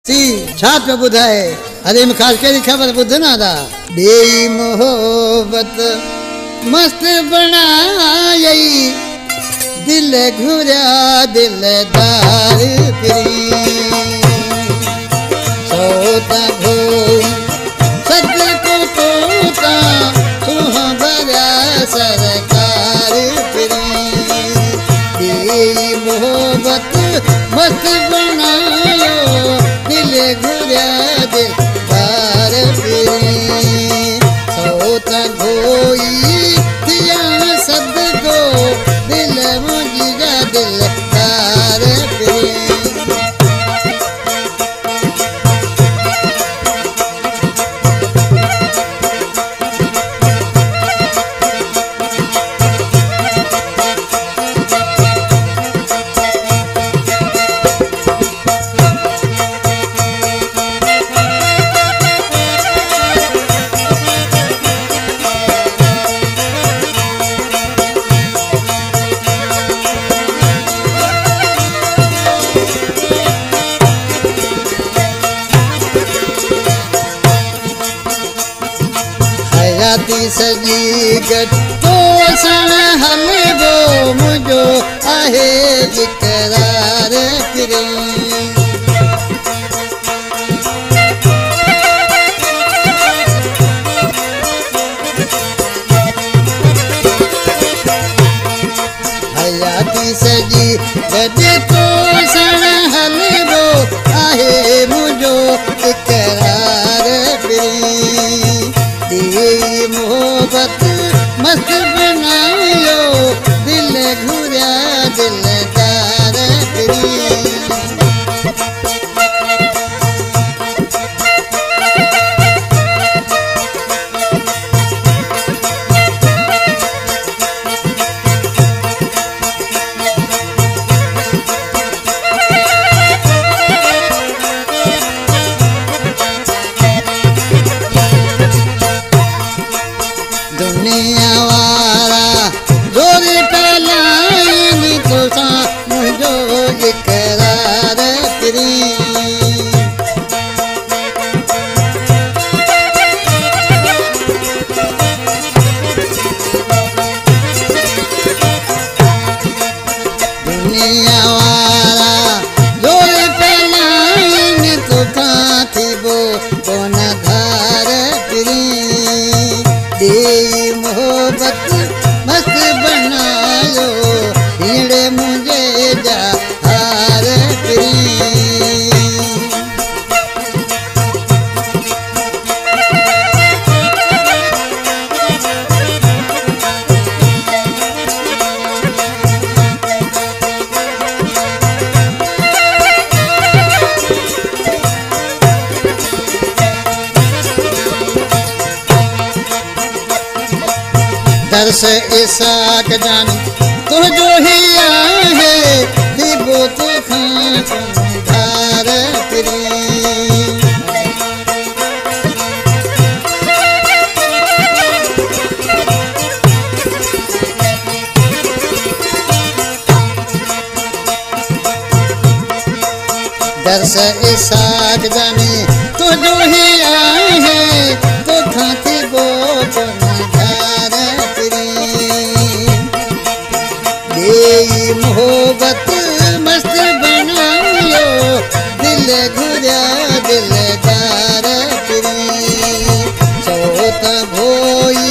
सी छा पे ॿुधाए अरे में ख़ासि कहिड़ी ख़बर ॿुध न दा ॿी मोहबत मस्त बणाई दिल घुरिया दिलदार फिरी सोता घोई सद को तोता सुहा भरिया सरकार फिरी ॿी मोहबत मस्त बनायो दिल घुरिया दिलदार फिरी सोता घोई थिया सदको दिल मुंहिंजा दिलदार फिरी हयाती सजी गट्टो सण हलबो मुझो आहे इकरार फिरी हयाती सजी गट्टो सण हलबो आहे मुझो इकरार फिरी मोहब्बत मस्त बनायो दिल घुरिया दिलदार फिरी दुनिया वाला जोर पलायन तुसा मुझो इकरार फिरी दुनिया वाला जोर पलायन तुसा थिबो कोन धार फिरी मोहब्बत मस्त बनायो हीड़े मुझे जा हार फिरी दर्श इसाक जानी तुझो ही आहे दीबो तो खार फिरी दर्श इसाक जानी तुझो ही आहे तो खाती बो मोहब्बत मस्त बनायो दिल घुरिया दिलदार फिरी सोता भोई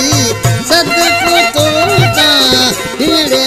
सद को तोता हीड़े